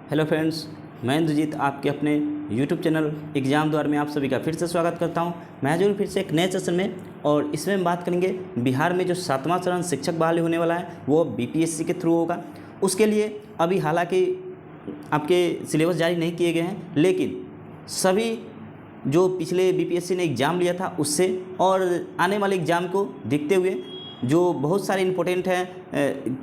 Hello friends, मैं इंद्रजीत आपके अपने यूट्यूब चैनल एग्ज़ाम द्वार में आप सभी का फिर से स्वागत करता हूं। मैं हाजिर हूं फिर से एक नए सेशन में और इसमें हम बात करेंगे बिहार में जो 7वां चरण शिक्षक बहाली होने वाला है वो बीपीएससी के थ्रू होगा। उसके लिए अभी हालांकि आपके सिलेबस जारी नहीं किए गए हैं, लेकिन सभी जो पिछले बीपीएससी ने एग्ज़ाम लिया था उससे और आने वाले एग्ज़ाम को देखते हुए जो बहुत सारे इंपॉर्टेंट हैं,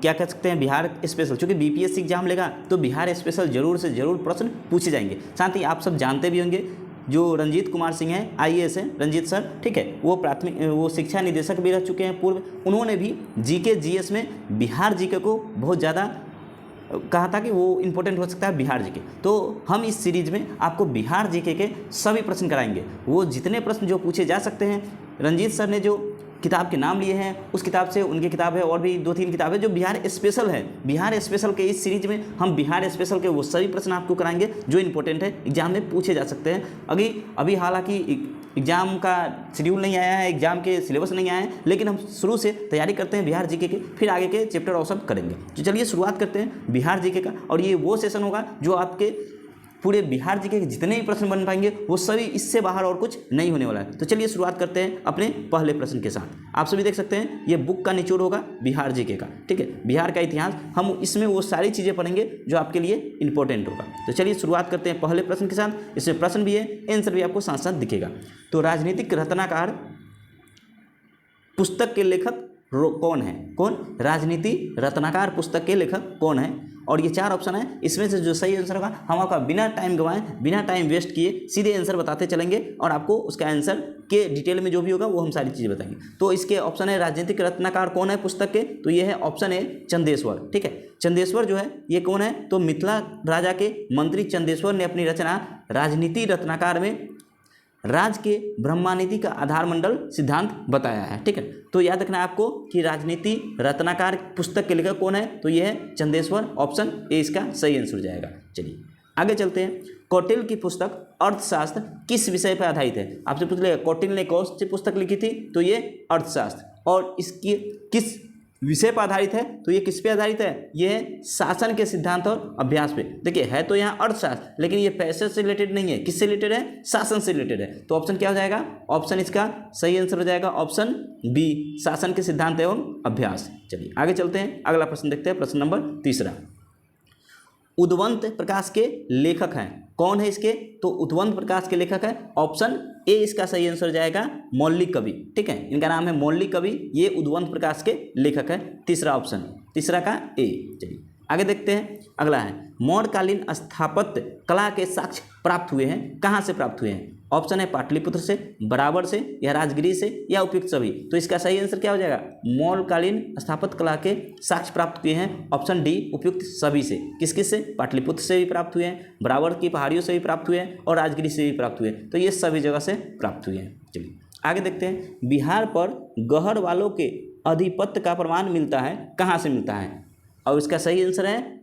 क्या कह सकते हैं, बिहार स्पेशल, क्योंकि बीपीएससी एग्जाम लेगा तो बिहार स्पेशल जरूर से जरूर प्रश्न पूछे जाएंगे। साथ ही आप सब जानते भी होंगे जो रंजीत कुमार सिंह हैं, आईएएस हैं रंजीत सर, ठीक है, वो शिक्षा निदेशक भी रह चुके हैं पूर्व। उन्होंने भी जीके जीएस में बिहार जीके को बहुत ज़्यादा कहा था कि वो इम्पोर्टेंट हो सकता है बिहार जीके। तो हम इस सीरीज में आपको बिहार जीके के सभी प्रश्न कराएंगे, वो जितने प्रश्न जो पूछे जा सकते हैं। रंजीत सर ने जो किताब के नाम लिए हैं उस किताब से, उनकी किताब है और भी 2-3 किताबें जो बिहार स्पेशल है। बिहार स्पेशल के इस सीरीज में हम बिहार स्पेशल के वो सभी प्रश्न आपको कराएंगे जो इंपॉर्टेंट है, एग्जाम में पूछे जा सकते हैं। अभी हालांकि एग्जाम का शेड्यूल नहीं आया है, एग्जाम के सिलेबस नहीं आए हैं, लेकिन हम शुरू से तैयारी करते हैं बिहार जीके के, फिर आगे के चैप्टर और सब करेंगे। तो चलिए शुरुआत करते हैं बिहार जीके का। और ये वो सेशन होगा जो आपके पूरे बिहार जीके के जितने भी प्रश्न बन पाएंगे वो सभी इससे बाहर और कुछ नहीं होने वाला है। तो चलिए शुरुआत करते हैं अपने पहले प्रश्न के साथ। आप सभी देख सकते हैं ये बुक का निचोड़ होगा बिहार जीके का, ठीक है, बिहार का इतिहास। हम इसमें वो सारी चीज़ें पढ़ेंगे जो आपके लिए इंपॉर्टेंट होगा। तो चलिए शुरुआत करते हैं पहले प्रश्न के साथ। इसमें प्रश्न भी है, आंसर भी आपको साथ साथ दिखेगा। तो राजनीतिक रत्नाकर पुस्तक के लेखक कौन है? कौन? राजनीति रत्नाकर पुस्तक के लेखक कौन है? और ये 4 ऑप्शन है, इसमें से जो सही आंसर होगा हम आपका बिना टाइम गंवाएं, बिना टाइम वेस्ट किए सीधे आंसर बताते चलेंगे और आपको उसका आंसर के डिटेल में जो भी होगा वो हम सारी चीज़ें बताएंगे। तो इसके ऑप्शन है राजनीतिक रत्नाकर कौन है पुस्तक के, तो ये है ऑप्शन है चंदेश्वर, ठीक है। चंदेश्वर जो है ये कौन है? तो मिथिला राजा के मंत्री चंदेश्वर ने अपनी रचना राजनीति रत्नाकर में राज के ब्रह्मानीति का आधार मंडल सिद्धांत बताया है, ठीक है। तो याद रखना है आपको कि राजनीति रत्नाकर पुस्तक के लेखक कौन है, तो यह है चंदेश्वर। ऑप्शन ए इसका सही आंसर हो जाएगा। चलिए आगे चलते हैं। कौटिल्य की पुस्तक अर्थशास्त्र किस विषय पर आधारित है? आपसे पूछ लिया कौटिल्य ने कौन सी पुस्तक लिखी थी, तो ये अर्थशास्त्र। और इसकी किस विषय पर आधारित है, तो ये किस पे आधारित है? ये है शासन के सिद्धांत और अभ्यास पे। देखिए है तो यहाँ अर्थशास्त्र, लेकिन ये पैसे से रिलेटेड नहीं है। किससे रिलेटेड है? शासन से रिलेटेड है। तो ऑप्शन क्या हो जाएगा? ऑप्शन इसका सही आंसर हो जाएगा ऑप्शन बी, शासन के सिद्धांत एवं अभ्यास। चलिए आगे चलते हैं, अगला प्रश्न देखते हैं, प्रश्न नंबर 3। उद्वंत प्रकाश के लेखक हैं, कौन है इसके? तो उद्वंत प्रकाश के लेखक है ऑप्शन ए इसका सही आंसर हो जाएगा मौलिक कवि, ठीक है। इनका नाम है मौलिक कवि, ये उद्वंत प्रकाश के लेखक है। तीसरा ऑप्शन, तीसरा का ए। चलिए आगे देखते हैं, अगला है मौर्यकालीन स्थापत्य कला के साक्ष्य प्राप्त हुए हैं, कहाँ से प्राप्त हुए हैं? ऑप्शन है पाटलिपुत्र से, बराबर से, या राजगिरी से, या उपयुक्त सभी। तो इसका सही आंसर क्या हो जाएगा? मौर्यकालीन स्थापत्य कला के साक्ष्य प्राप्त हुए हैं, ऑप्शन डी उपयुक्त सभी से। किस किस से? पाटलिपुत्र से भी प्राप्त हुए हैं, बराबर की पहाड़ियों से भी प्राप्त हुए हैं और राजगिरी से भी प्राप्त हुए हैं। तो ये सभी जगह से प्राप्त हुए हैं। चलिए आगे देखते हैं, बिहार पर गहर वालों के आधिपत्य का प्रमाण मिलता है, कहाँ से मिलता है? और इसका सही आंसर है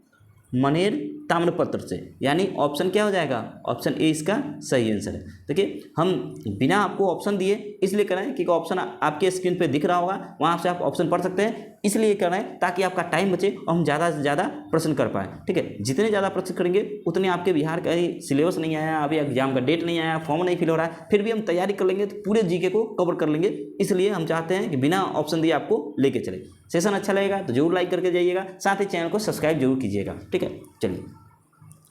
मनेर ताम्रपत्र से, यानी ऑप्शन क्या हो जाएगा? ऑप्शन ए इसका सही आंसर है। देखिए हम बिना आपको ऑप्शन दिए इसलिए कर रहे हैं क्योंकि ऑप्शन आपके स्क्रीन पे दिख रहा होगा, वहाँ से आप ऑप्शन पढ़ सकते हैं, इसलिए कर रहे हैं ताकि आपका टाइम बचे और हम ज़्यादा से ज़्यादा प्रश्न कर पाएँ, ठीक है। जितने ज़्यादा प्रश्न करेंगे उतने आपके बिहार का ही सिलेबस नहीं आया, अभी एग्जाम का डेट नहीं आया, फॉर्म नहीं फिल हो रहा है, फिर भी हम तैयारी कर लेंगे तो पूरे जीके को कवर कर लेंगे। इसलिए हम चाहते हैं कि बिना ऑप्शन दिए आपको लेके चले। सेशन अच्छा लगेगा तो जरूर लाइक करके जाइएगा, साथ ही चैनल को सब्सक्राइब जरूर कीजिएगा, ठीक है। चलिए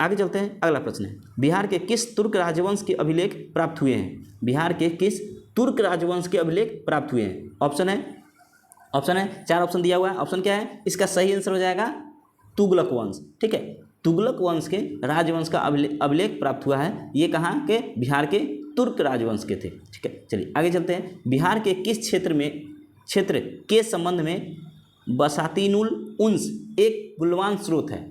आगे चलते हैं, अगला प्रश्न है बिहार के किस तुर्क राजवंश के अभिलेख प्राप्त हुए हैं? बिहार के किस तुर्क राजवंश के अभिलेख प्राप्त हुए हैं? ऑप्शन है 4 ऑप्शन दिया हुआ है। ऑप्शन क्या है? इसका सही आंसर हो जाएगा तुगलक वंश, ठीक है। तुगलक वंश के राजवंश का अभिलेख प्राप्त हुआ है। ये कहाँ के? बिहार के तुर्क राजवंश के थे, ठीक है। चलिए आगे चलते हैं, बिहार के किस क्षेत्र के संबंध में बसातीनुल उन्स एक मूल्यवान स्रोत है?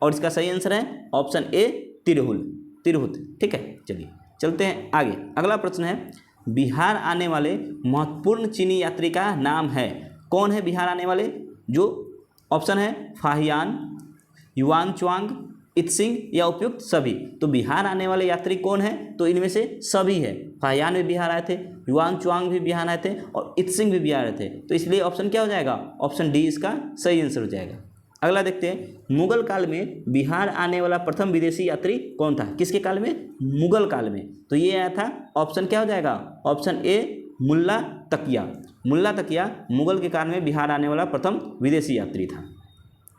और इसका सही आंसर है ऑप्शन ए तिरहुत, ठीक है। चलिए चलते हैं आगे, अगला प्रश्न है बिहार आने वाले महत्वपूर्ण चीनी यात्री का नाम है, कौन है बिहार आने वाले? जो ऑप्शन है फाहियान, युआनच्वांग, इत्सिंग, या उपयुक्त सभी। तो बिहार आने वाले यात्री कौन है? तो इनमें से सभी है। फाहियान भी बिहार आए थे, युआनच्वांग भी बिहार आए थे और इत्सिंग भी बिहार आए थे। तो इसलिए ऑप्शन क्या हो जाएगा? ऑप्शन डी इसका सही आंसर हो जाएगा। अगला देखते हैं, मुगल काल में बिहार आने वाला प्रथम विदेशी यात्री कौन था? किसके काल में? मुगल काल में। तो ये आया था, ऑप्शन क्या हो जाएगा? ऑप्शन ए मुल्ला तकिया। मुल्ला तकिया मुगल के काल में बिहार आने वाला प्रथम विदेशी यात्री था।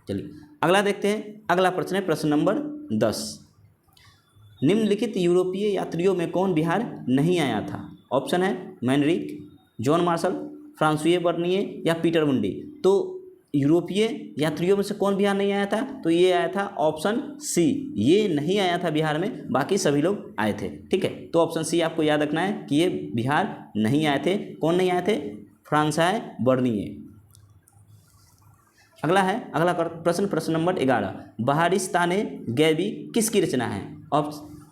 चलिए अगला देखते हैं। अगला प्रश्न है प्रश्न नंबर 10। निम्नलिखित यूरोपीय यात्रियों में कौन बिहार नहीं आया था? ऑप्शन है मैनरिक, जॉन मार्शल, फ्रांसुए बर्निए या पीटर मुंडी। तो यूरोपीय यात्रियों में से कौन बिहार नहीं आया था? तो ये आया था ऑप्शन सी, ये नहीं आया था बिहार में, बाकी सभी लोग आए थे। ठीक है, तो ऑप्शन सी आपको याद रखना है कि ये बिहार नहीं आए थे। कौन नहीं आए थे? फ्रांसुए बर्निए। अगला है, अगला प्रश्न, प्रश्न नंबर 11। बहारिस्ताने गैबी किसकी रचना है?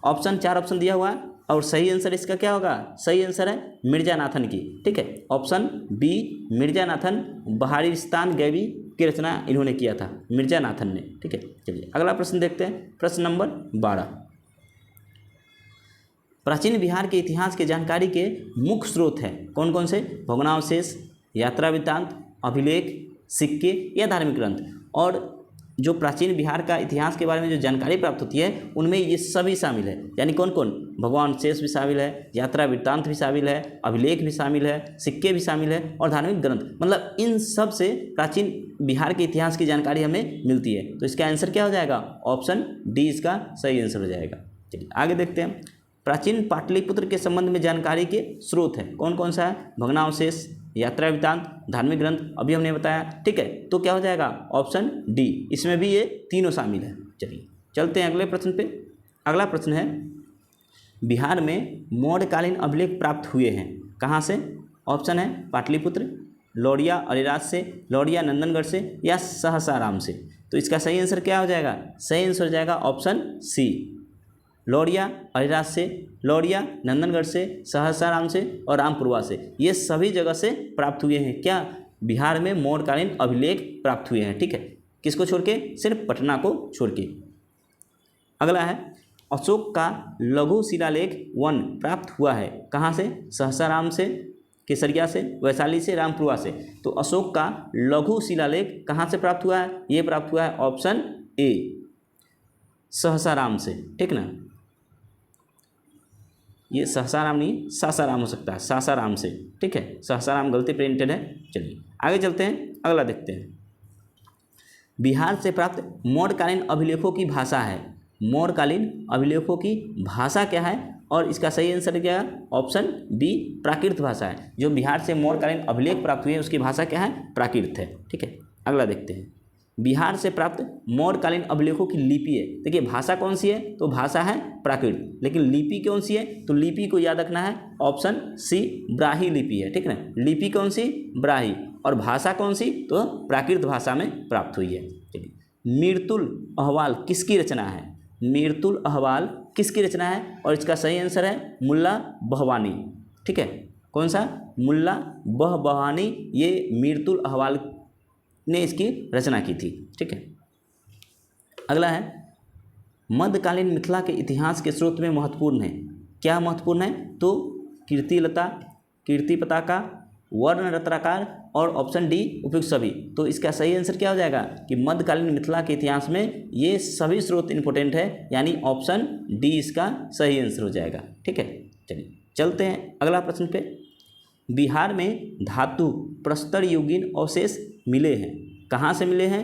ऑप्शन 4 ऑप्शन दिया हुआ है और सही आंसर इसका क्या होगा? सही आंसर है मिर्जानाथन की। ठीक है, ऑप्शन बी मिर्जानाथन, बहारिस्तान गैबी की रचना इन्होंने किया था, मिर्जानाथन ने। ठीक है, चलिए अगला प्रश्न देखते हैं, प्रश्न नंबर 12। प्राचीन बिहार के इतिहास की जानकारी के मुख्य स्रोत हैं कौन कौन से? भग्नावशेष, यात्रा वृत्तांत, अभिलेख, सिक्के या धार्मिक ग्रंथ। और जो प्राचीन बिहार का इतिहास के बारे में जो जानकारी प्राप्त होती है उनमें ये सभी शामिल है। यानी कौन कौन? भग्नावशेष भी शामिल है, यात्रा वृत्तांत भी शामिल है, अभिलेख भी शामिल है, सिक्के भी शामिल है और धार्मिक ग्रंथ। मतलब इन सब से प्राचीन बिहार के इतिहास की जानकारी हमें मिलती है। तो इसका आंसर क्या हो जाएगा? ऑप्शन डी इसका सही आंसर हो जाएगा। चलिए आगे देखते हैं। प्राचीन पाटलिपुत्र के संबंध में जानकारी के स्रोत है कौन कौन सा है? भग्नावशेष, यात्रा वृत्तांत, धार्मिक ग्रंथ, अभी हमने बताया। ठीक है, तो क्या हो जाएगा? ऑप्शन डी, इसमें भी ये तीनों शामिल है। चलिए चलते हैं अगले प्रश्न पे। अगला प्रश्न है, बिहार में मौर्यकालीन अभिलेख प्राप्त हुए हैं कहाँ से? ऑप्शन है पाटलिपुत्र, लौरिया अलीराज से, लौरिया नंदनगढ़ से या सहसाराम से। तो इसका सही आंसर क्या हो जाएगा? सही आंसर हो जाएगा ऑप्शन सी, लौरिया अलीराज से, लौरिया नंदनगढ़ से, सहसाराम से और रामपुरवा से। ये सभी जगह से प्राप्त हुए हैं। क्या? बिहार में मौर्यकालीन अभिलेख प्राप्त हुए हैं। ठीक है, किसको छोड़ के? सिर्फ पटना को छोड़ के। अगला है, अशोक का लघु शिलालेख 1 प्राप्त हुआ है कहाँ से? सहसाराम से, केसरिया से, वैशाली से, रामपुरवा से। तो अशोक का लघु शिलालेख कहाँ से प्राप्त हुआ है? ये प्राप्त हुआ है ऑप्शन ए, सहसाराम से। ठीक ना, ये सहसाराम नहीं सासाराम हो सकता है, सासाराम से। ठीक है, सहसाराम गलती प्रिंटेड है। चलिए आगे चलते हैं, अगला देखते हैं। बिहार से प्राप्त मौर्यकालीन अभिलेखों की भाषा है। मौर्यकालीन अभिलेखों की भाषा क्या है? और इसका सही आंसर क्या है? ऑप्शन बी, प्राकृत भाषा है। जो बिहार से मौर्यकालीन अभिलेख प्राप्त हुए हैं उसकी भाषा क्या है? प्राकृत है। ठीक है, अगला देखते हैं। बिहार से प्राप्त मौर्यकालीन अभिलेखों की लिपि है। देखिए भाषा कौन सी है? तो भाषा है प्राकृत, लेकिन लिपि कौन सी है? तो लिपि को याद रखना है, ऑप्शन सी ब्राही लिपि है। ठीक है ना, लिपि कौन सी? ब्राही। और भाषा कौन सी? तो प्राकृत भाषा में प्राप्त हुई है। चलिए, मीरतुल अहवाल किसकी रचना है? मीरतुल अहवाल किसकी रचना है? और इसका सही आंसर है मुल्ला बहवानी। ठीक है, कौन सा? मुल्ला बहवानी, ये मीरतुल अहवाल ने इसकी रचना की थी। ठीक है, अगला है, मध्यकालीन मिथिला के इतिहास के स्रोत में महत्वपूर्ण है। क्या महत्वपूर्ण है? तो कीर्तिलता, कीर्ति पताका, वर्ण रत्नाकर और ऑप्शन डी उपयुक्त सभी। तो इसका सही आंसर क्या हो जाएगा कि मध्यकालीन मिथिला के इतिहास में ये सभी स्रोत इंपॉर्टेंट है, यानी ऑप्शन डी इसका सही आंसर हो जाएगा। ठीक है, चलिए चलते हैं अगला प्रश्न पे। बिहार में धातु प्रस्तर युगीन अवशेष मिले हैं कहाँ से मिले हैं?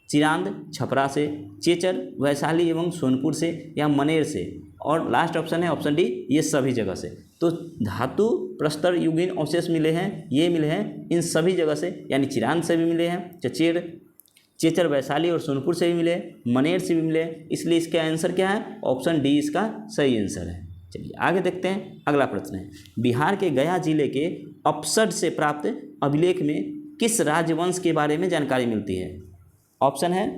चिरांद, छपरा से, चेचर, वैशाली एवं सोनपुर से या मनेर से। और लास्ट ऑप्शन है ऑप्शन डी, ये सभी जगह से। तो धातु प्रस्तर युगीन अवशेष मिले हैं, ये मिले हैं इन सभी जगह से, यानी चिरांद से भी मिले हैं, चेचर, वैशाली और सोनपुर से भी मिले, मनेर से भी मिले। इसलिए इसका आंसर क्या है? ऑप्शन डी इसका सही आंसर है। चलिए आगे देखते हैं, अगला प्रश्न है, बिहार के गया जिले के अपसड से प्राप्त अभिलेख में किस राजवंश के बारे में जानकारी मिलती है? ऑप्शन है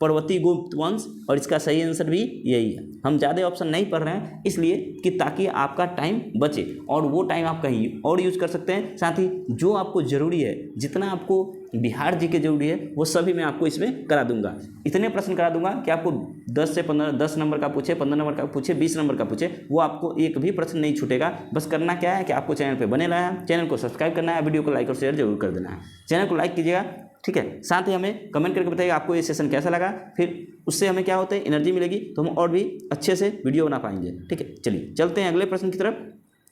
पर्वती गुप्त वंश और इसका सही आंसर भी यही है। हम ज़्यादा ऑप्शन नहीं पढ़ रहे हैं इसलिए कि ताकि आपका टाइम बचे और वो टाइम आप कहीं और यूज़ कर सकते हैं। साथ ही जो आपको ज़रूरी है, जितना आपको बिहार जी के जरूरी है वो सभी मैं आपको इसमें करा दूंगा। इतने प्रश्न करा दूंगा कि आपको 10 से 15, 10 नंबर का पूछे, 15 नंबर का पूछे, 20 नंबर का पूछे, वो आपको एक भी प्रश्न नहीं छूटेगा। बस करना क्या है कि आपको चैनल पर बने रहना है, चैनल को सब्सक्राइब करना है, वीडियो को लाइक और शेयर जरूर कर देना है। चैनल को लाइक कीजिएगा, ठीक है। साथ ही हमें कमेंट करके बताइएगा आपको ये सेशन कैसा लगा, फिर उससे हमें क्या होता है एनर्जी मिलेगी, तो हम और भी अच्छे से वीडियो बना पाएंगे, ठीक है। चलिए चलते हैं अगले प्रश्न की तरफ,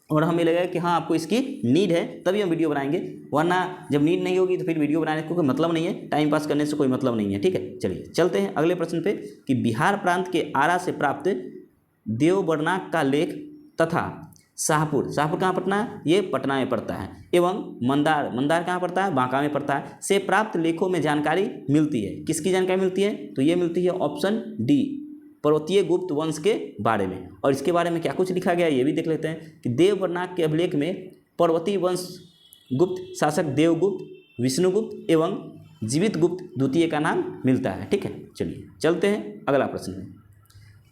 और हमें लगेगा कि हाँ आपको इसकी नीड है तभी हम वीडियो बनाएंगे, वरना जब नीड नहीं होगी तो फिर वीडियो बनाने को कोई मतलब नहीं है, टाइम पास करने से कोई मतलब नहीं है, ठीक है। चलिए चलते हैं अगले प्रश्न पे कि बिहार प्रांत के आरा से प्राप्त देवबरनाक का लेख तथा शाहपुर कहाँ पड़ना है, ये पटना में पड़ता है, एवं मंदार कहाँ पड़ता है, बांका में पड़ता है, से प्राप्त लेखों में जानकारी मिलती है। किसकी जानकारी मिलती है, तो ये मिलती है ऑप्शन डी, पर्वतीय गुप्त वंश के बारे में। और इसके बारे में क्या कुछ लिखा गया है ये भी देख लेते हैं कि देवबरनाक के अभिलेख में पर्वतीय वंश गुप्त शासक देवगुप्त, विष्णुगुप्त एवं जीवित गुप्त द्वितीय का नाम मिलता है, ठीक है। चलिए चलते हैं अगला प्रश्न में।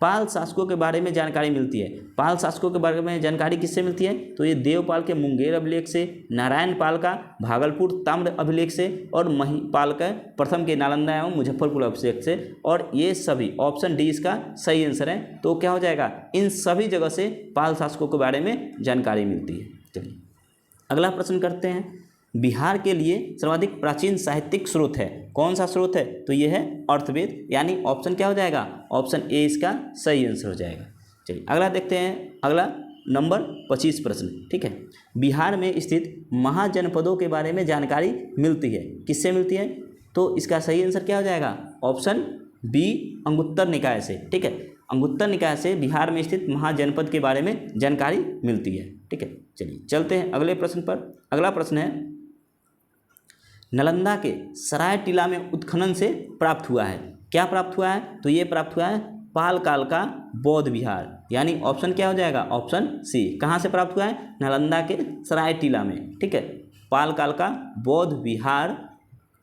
पाल शासकों के बारे में जानकारी मिलती है। पाल शासकों के बारे में जानकारी किससे मिलती है, तो ये देवपाल के मुंगेर अभिलेख से, नारायण पाल का भागलपुर ताम्र अभिलेख से, और महिपाल का प्रथम के नालंदा एवं मुजफ्फरपुर अभिलेख से। और ये सभी ऑप्शन डी इसका सही आंसर है। तो क्या हो जाएगा, इन सभी जगह से पाल शासकों के बारे में जानकारी मिलती है। चलिए अगला प्रश्न करते हैं। बिहार के लिए सर्वाधिक प्राचीन साहित्यिक स्रोत है, कौन सा स्रोत है, तो ये है अर्थवेद, यानी ऑप्शन क्या हो जाएगा, ऑप्शन ए इसका सही आंसर हो जाएगा। चलिए अगला देखते हैं, अगला नंबर 25 प्रश्न, ठीक है। बिहार में स्थित महाजनपदों के बारे में जानकारी मिलती है, किससे मिलती है, तो इसका सही आंसर क्या हो जाएगा, ऑप्शन बी अंगुत्तर निकाय से, ठीक है। अंगुत्तर निकाय से बिहार में स्थित महाजनपद के बारे में जानकारी मिलती है, ठीक है। चलिए चलते हैं अगले प्रश्न पर। अगला प्रश्न है, नालंदा के सराय टीला में उत्खनन से प्राप्त हुआ है, क्या प्राप्त हुआ है, तो ये प्राप्त हुआ है पाल काल का बौद्ध विहार, यानी ऑप्शन क्या हो जाएगा, ऑप्शन सी। कहाँ से प्राप्त हुआ है, नालंदा के सराय टीला में, ठीक है। पाल काल का बौद्ध विहार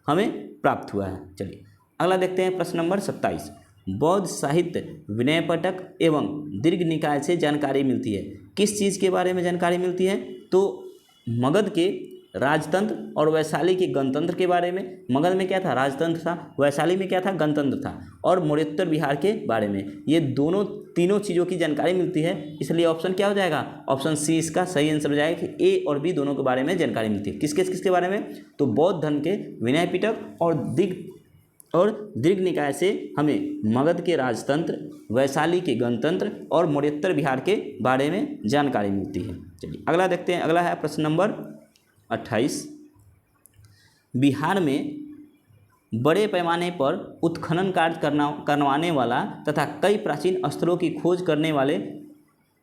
हमें प्राप्त हुआ है। चलिए अगला देखते हैं प्रश्न नंबर 27। बौद्ध साहित्य विनय पटक एवं दीर्घ निकाय से जानकारी मिलती है, किस चीज़ के बारे में जानकारी मिलती है, तो मगध के राजतंत्र और वैशाली के गणतंत्र के बारे में। मगध में क्या था, राजतंत्र था, वैशाली में क्या था, गणतंत्र था, और मौर्योत्तर बिहार के बारे में। ये तीनों चीज़ों की जानकारी मिलती है, इसलिए ऑप्शन क्या हो जाएगा, ऑप्शन सी इसका सही आंसर हो जाएगा कि ए और बी दोनों के बारे में जानकारी मिलती है। किसके बारे में, तो बौद्ध धर्म के विनय पिटक और दीर्घ निकाय से हमें मगध के राजतंत्र, वैशाली के गणतंत्र और मौर्योत्तर बिहार के बारे में जानकारी मिलती है। चलिए अगला देखते हैं। अगला है प्रश्न नंबर 28। बिहार में बड़े पैमाने पर उत्खनन कार्य करवाने वाला तथा कई प्राचीन स्थलों की खोज करने वाले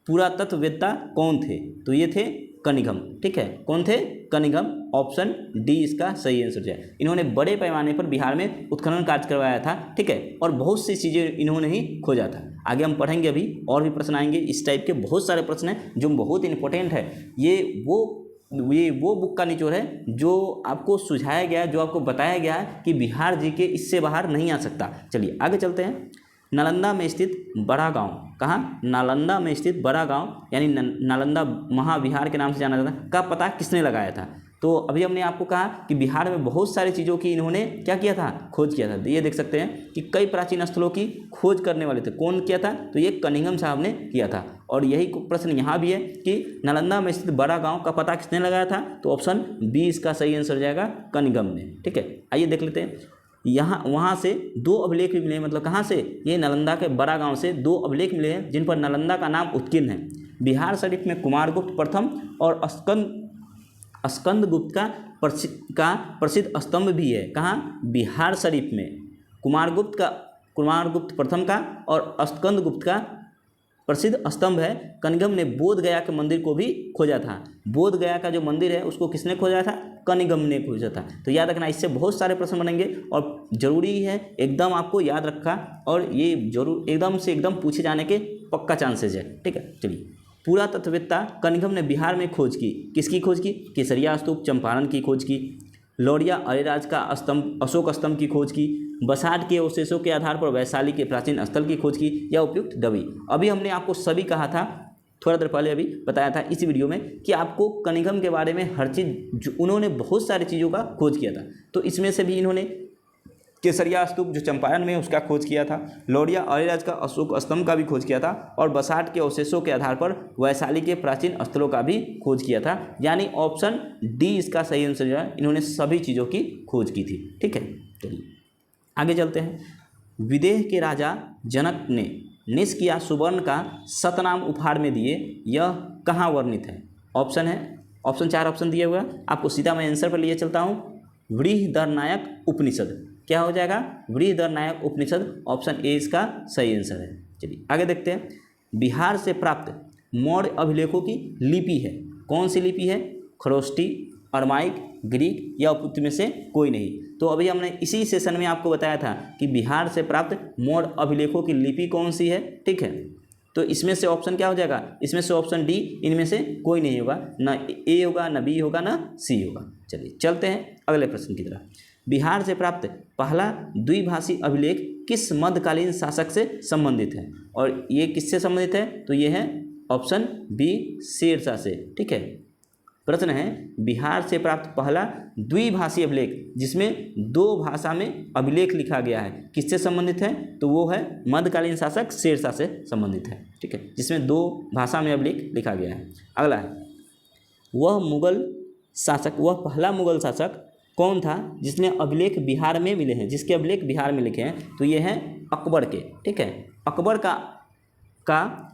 पुरातत्ववेत्ता कौन थे, तो ये थे कनिघम, ठीक है। कौन थे, कनिघम, ऑप्शन डी इसका सही आंसर है। इन्होंने बड़े पैमाने पर बिहार में उत्खनन कार्य करवाया था, ठीक है, और बहुत सी चीज़ें इन्होंने ही खोजा था। आगे हम पढ़ेंगे, अभी और भी प्रश्न आएंगे, इस टाइप के बहुत सारे प्रश्न हैं जो बहुत इंपॉर्टेंट है। ये वो बुक का निचोड़ है जो आपको सुझाया गया, जो आपको बताया गया है कि बिहार जी के इससे बाहर नहीं आ सकता। चलिए आगे चलते हैं। नालंदा में स्थित बड़ा गांव, कहाँ, नालंदा में स्थित बड़ा गांव, यानी नालंदा महाविहार के नाम से जाना जाता है, का पता किसने लगाया था, तो अभी हमने आपको कहा कि बिहार में बहुत सारी चीज़ों की इन्होंने क्या किया था, खोज किया था। ये देख सकते हैं कि कई प्राचीन स्थलों की खोज करने वाले थे, कौन किया था, तो ये कनिघम साहब ने किया था। और यही प्रश्न यहाँ भी है कि नालंदा में स्थित बड़ा गांव का पता किसने लगाया था, तो ऑप्शन बी इसका सही आंसर हो जाएगा, कनिघम ने, ठीक है। आइए देख लेते हैं। वहाँ से 2 अभिलेख भी मिले हैं, मतलब कहाँ से, ये नालंदा के बड़ा गांव से 2 अभिलेख मिले हैं जिन पर नालंदा का नाम उत्कीर्ण है। बिहार शरीफ में कुमारगुप्त प्रथम और स्कंदगुप्त का प्रसिद्ध स्तंभ भी है, कहाँ, बिहार शरीफ में कुमारगुप्त प्रथम का और स्कंदगुप्त का प्रसिद्ध स्तंभ है। कनिघम ने बोध गया के मंदिर को भी खोजा था। बोध गया का जो मंदिर है उसको किसने खोजा था, कनिघम ने खोजा था। तो याद रखना, इससे बहुत सारे प्रश्न बनेंगे और ज़रूरी है एकदम आपको याद रखा, और ये जरूर एकदम पूछे जाने के पक्का चांसेज है, ठीक है। चलिए, पुरातत्ववेत्ता कनिघम ने बिहार में खोज की, किसकी खोज की, केसरिया स्तूप चंपारण की खोज की, लौरिया अरेराज का स्तंभ, अशोक स्तंभ की खोज की, बसाठ के अवशेषों के आधार पर वैशाली के प्राचीन स्थल की खोज की, या उपयुक्त डबी। अभी हमने आपको सभी कहा था, थोड़ा देर पहले अभी बताया था इसी वीडियो में कि आपको कनिंघम के बारे में हर चीज़, उन्होंने बहुत सारी चीज़ों का खोज किया था। तो इसमें से भी इन्होंने केसरिया स्तूप जो चंपारण में उसका खोज किया था, लौरिया अरिराज का अशोक स्तंभ का भी खोज किया था, और बसाठ के अवशेषों के आधार पर वैशाली के प्राचीन स्थलों का भी खोज किया था। यानी ऑप्शन डी इसका सही आंसर जो है, इन्होंने सभी चीज़ों की खोज की थी। ठीक है, चलिए आगे चलते हैं। विदेह के राजा जनक ने निष्किया सुवर्ण का सतनाम उपहार में दिए, यह कहाँ वर्णित है? ऑप्शन है, ऑप्शन 4 ऑप्शन दिए हुए हैं, आपको सीधा मैं आंसर पर लिए चलता हूँ। बृहदरनायक उपनिषद, क्या हो जाएगा? बृहदरनायक उपनिषद, ऑप्शन ए इसका सही आंसर है। चलिए आगे देखते हैं। बिहार से प्राप्त मौर्य अभिलेखों की लिपि है, कौन सी लिपि है? खरोष्टी, अरमाइक, ग्रीक या उपयुक्त में से कोई नहीं। तो अभी हमने इसी सेशन में आपको बताया था कि बिहार से प्राप्त मौर्य अभिलेखों की लिपि कौन सी है। ठीक है, तो इसमें से ऑप्शन क्या हो जाएगा? इसमें से ऑप्शन डी, इनमें से कोई नहीं होगा, ना ए होगा, ना बी होगा, ना सी होगा। चलिए चलते हैं अगले प्रश्न की तरफ। बिहार से प्राप्त पहला द्विभाषी अभिलेख किस मध्यकालीन शासक से संबंधित है? और ये किससे संबंधित है? तो ये है ऑप्शन बी, शेरशाह से। ठीक है, प्रश्न है बिहार से प्राप्त पहला द्विभाषी अभिलेख जिसमें 2 भाषा में अभिलेख लिखा गया है, किससे संबंधित है? तो वो है मध्यकालीन शासक शेरशाह से संबंधित है। ठीक है, जिसमें 2 भाषा में अभिलेख लिखा गया है। अगला है, वह मुगल शासक, वह पहला मुगल शासक कौन था जिसने अभिलेख बिहार में मिले हैं, जिसके अभिलेख बिहार में लिखे हैं? तो ये हैं अकबर के। ठीक है, अकबर का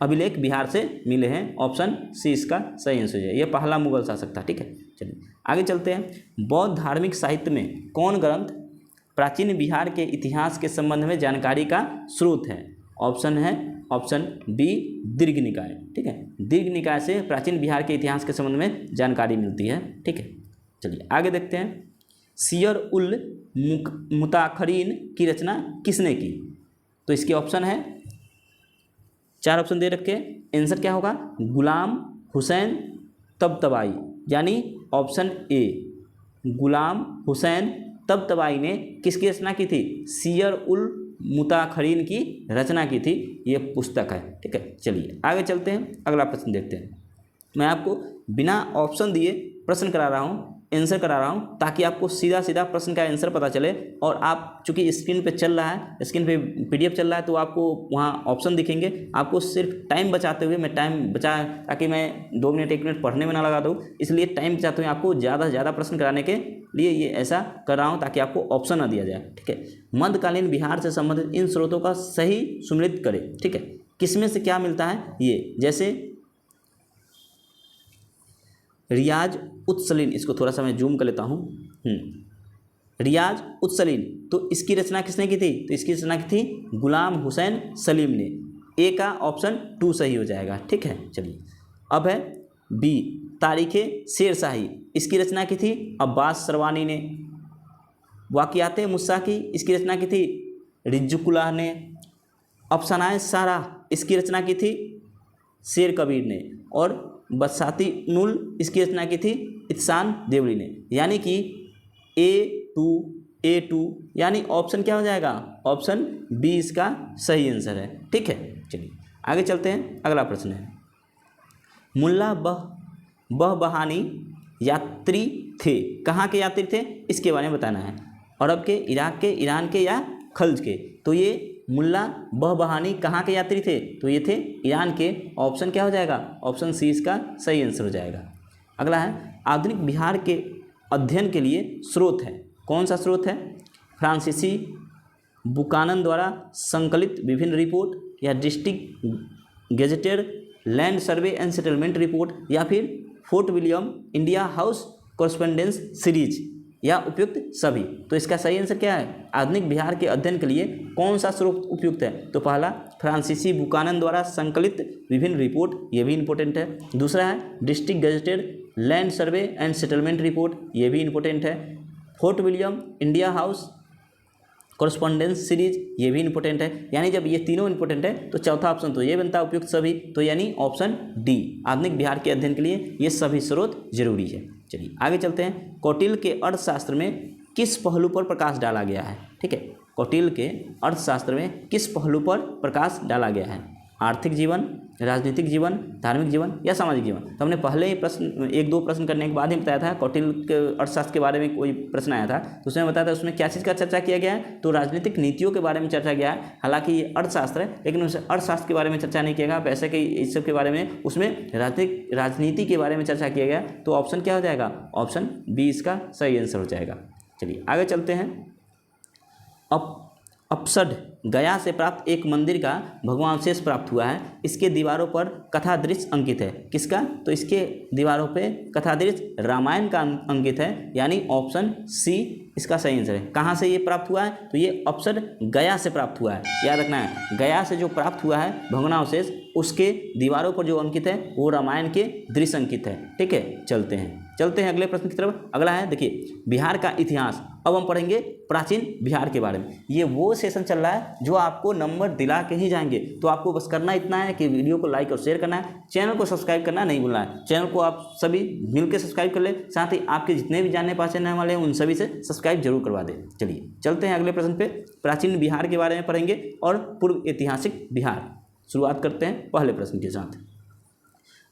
अभिलेख बिहार से मिले हैं, ऑप्शन सी इसका सही आंसर है। ये पहला मुगल शासक था। ठीक है, चलिए आगे चलते हैं। बौद्ध धार्मिक साहित्य में कौन ग्रंथ प्राचीन बिहार के इतिहास के संबंध में जानकारी का स्रोत है? ऑप्शन है ऑप्शन बी, दीर्घ निकाय। ठीक है, दीर्घ निकाय से प्राचीन बिहार के इतिहास के संबंध में जानकारी मिलती है। ठीक है, चलिए आगे देखते हैं। सियर उल मुताखरीन की रचना किसने की? तो इसके ऑप्शन है, 4 ऑप्शन दे रखे, आंसर क्या होगा? गुलाम हुसैन तबतबाई, यानी ऑप्शन ए, गुलाम हुसैन तबतबाई ने किसकी रचना की थी? सियर उल मुताखरीन की रचना की थी, ये पुस्तक है। ठीक है, चलिए आगे चलते हैं, अगला प्रश्न देखते हैं। मैं आपको बिना ऑप्शन दिए प्रश्न करा रहा हूँ, आंसर करा रहा हूँ, ताकि आपको सीधा सीधा प्रश्न का आंसर पता चले। और आप चूंकि स्क्रीन पे चल रहा है, स्क्रीन पे PDF चल रहा है, तो आपको वहाँ ऑप्शन दिखेंगे। आपको सिर्फ टाइम बचाते हुए, मैं टाइम बचा ताकि मैं 2 मिनट 1 मिनट पढ़ने में ना लगा दूँ, इसलिए टाइम बचाते हुए आपको ज़्यादा से ज़्यादा प्रश्न कराने के लिए ये ऐसा कर रहा हूँ, ताकि आपको ऑप्शन ना दिया जाए। ठीक है, मध्यकालीन बिहार से संबंधित इन स्रोतों का सही सुमिलित करें। ठीक है, किसमें से क्या मिलता है? ये जैसे रियाज उत्सलीन, इसको थोड़ा सा मैं जूम कर लेता हूँ। रियाज उत्सलीन, तो इसकी रचना किसने की थी? तो इसकी रचना की थी गुलाम हुसैन सलीम ने। ए का ऑप्शन 2 सही हो जाएगा। ठीक है, चलिए अब है बी, तारीख़े शेरशाही, इसकी रचना की थी अब्बास सरवानी ने। वाक़ियात मुस्ताकी, इसकी रचना की थी रिज्जुकुल्लाह ने। अफसानाए सारा, इसकी रचना की थी शेर कबीर ने। और बसाती नुल, इसकी रचना की थी इत्सान देवली ने। यानी कि A2 यानी ऑप्शन क्या हो जाएगा? ऑप्शन बी इसका सही आंसर है। ठीक है, चलिए आगे चलते हैं, अगला प्रश्न है। मुल्ला बहबहानी यात्री थे, कहाँ के यात्री थे? इसके बारे में बताना है। अरब के, इराक के, ईरान के या खल्ज के? तो ये मुल्ला बहबहानी कहाँ के यात्री थे? तो ये थे ईरान के। ऑप्शन क्या हो जाएगा? ऑप्शन सी इसका सही आंसर हो जाएगा। अगला है, आधुनिक बिहार के अध्ययन के लिए स्रोत है, कौन सा स्रोत है? फ्रांसीसी बुकानन द्वारा संकलित विभिन्न रिपोर्ट, या district gazetted land survey and settlement report, या फिर fort William India house correspondence series, या उपयुक्त सभी? तो इसका सही आंसर क्या है? आधुनिक बिहार के अध्ययन के लिए कौन सा स्रोत उपयुक्त है? तो पहला फ्रांसीसी बुकानन द्वारा संकलित विभिन्न रिपोर्ट, ये भी इंपॉर्टेंट है। दूसरा है district gazetted land survey and settlement report, ये भी इंपॉर्टेंट है। Fort William India house correspondence series, ये भी इंपॉर्टेंट है। यानी जब ये तीनों इंपॉर्टेंट है तो चौथा ऑप्शन तो ये बनता है उपयुक्त सभी। तो यानी ऑप्शन डी, आधुनिक बिहार के अध्ययन के लिए ये सभी स्रोत जरूरी है। चलिए आगे चलते हैं। कौटिल्य के अर्थशास्त्र में किस पहलू पर प्रकाश डाला गया है? ठीक है, कौटिल्य के अर्थशास्त्र में किस पहलू पर प्रकाश डाला गया है? आर्थिक जीवन, राजनीतिक जीवन, धार्मिक जीवन या सामाजिक जीवन। तो हमने पहले ही प्रश्न 1-2 प्रश्न करने के बाद ही बताया था, कौटिल्य के अर्थशास्त्र के बारे में कोई प्रश्न आया था तो उसमें बताया था उसमें क्या चीज़ का चर्चा किया गया है, तो राजनीतिक नीतियों के बारे में चर्चा किया है। हालांकि ये अर्थशास्त्र है लेकिन उस अर्थशास्त्र के बारे में चर्चा नहीं किया गया, पैसे के इस सब के बारे में, उसमें राजनीति के बारे में चर्चा किया गया। तो ऑप्शन क्या हो जाएगा, ऑप्शन बी इसका सही आंसर हो जाएगा। चलिए आगे चलते हैं। अपसड गया से प्राप्त एक मंदिर का भग्नावशेष प्राप्त हुआ है, इसके दीवारों पर कथा दृश्य अंकित है। किसका, तो इसके दीवारों पे कथा दृश्य रामायण का अंकित है, यानी ऑप्शन सी इसका सही आंसर है। कहाँ से ये प्राप्त हुआ है, तो ये अपसड गया से प्राप्त हुआ है, याद रखना है। गया से जो प्राप्त हुआ है भग्नावशेष, उसके दीवारों पर जो अंकित है वो रामायण के दृश्य अंकित है। ठीक है, चलते हैं अगले प्रश्न की तरफ। अगला है, देखिए बिहार का इतिहास। अब हम पढ़ेंगे प्राचीन बिहार के बारे में। ये वो सेशन चल रहा है जो आपको नंबर दिला के ही जाएंगे, तो आपको बस करना इतना है कि वीडियो को लाइक और शेयर करना है, चैनल को सब्सक्राइब करना नहीं भूलना है। चैनल को आप सभी मिलकर सब्सक्राइब कर ले, साथ ही आपके जितने भी जानने पहचानने वाले हैं उन सभी से सब्सक्राइब जरूर करवा दें। चलिए चलते हैं अगले प्रश्न पे। प्राचीन बिहार के बारे में पढ़ेंगे और पूर्व ऐतिहासिक बिहार। शुरुआत करते हैं पहले प्रश्न के साथ।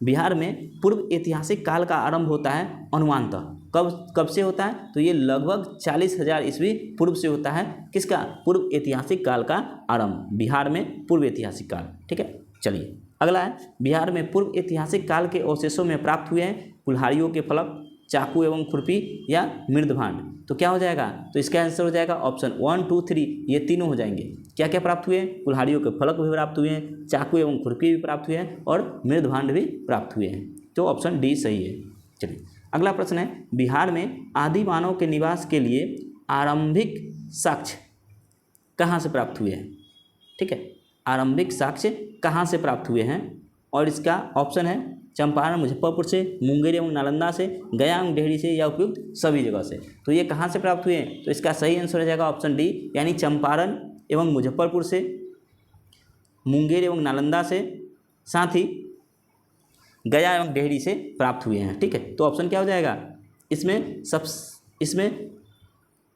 बिहार में पूर्व ऐतिहासिक काल का आरंभ होता है अनुमानतः कब से होता है, तो ये लगभग 40,000 ईस्वी पूर्व से होता है। किसका, पूर्व ऐतिहासिक काल का आरंभ, बिहार में पूर्व ऐतिहासिक काल। ठीक है, चलिए अगला है, बिहार में पूर्व ऐतिहासिक काल के अवशेषों में प्राप्त हुए हैं कुल्हाड़ियों के फलक, चाकू एवं खुरपी या मृदभांड। तो क्या हो जाएगा, तो इसका आंसर हो जाएगा ऑप्शन 1, 2, 3, ये तीनों हो जाएंगे। क्या क्या प्राप्त हुए हैं, कुल्हाड़ियों के फलक भी प्राप्त हुए हैं, चाकू एवं खुरपी भी प्राप्त हुए हैं और मृदभांड भी प्राप्त हुए हैं। तो ऑप्शन डी सही है। चलिए अगला प्रश्न है, बिहार में आदि मानव के निवास के लिए आरंभिक साक्ष्य कहाँ से प्राप्त हुए हैं। ठीक है, आरंभिक साक्ष्य कहाँ से प्राप्त हुए हैं, और इसका ऑप्शन है चंपारण, मुजफ्फरपुर से, मुंगेर एवं नालंदा से, गया एवं डेहरी से या उपयुक्त सभी जगह से। तो ये कहाँ से प्राप्त हुए हैं, तो इसका सही आंसर हो जाएगा ऑप्शन डी, यानी चंपारण एवं मुजफ्फरपुर से, मुंगेर एवं नालंदा से, साथ ही गया एवं डेहरी से प्राप्त हुए हैं। ठीक है, तो ऑप्शन क्या हो जाएगा, इसमें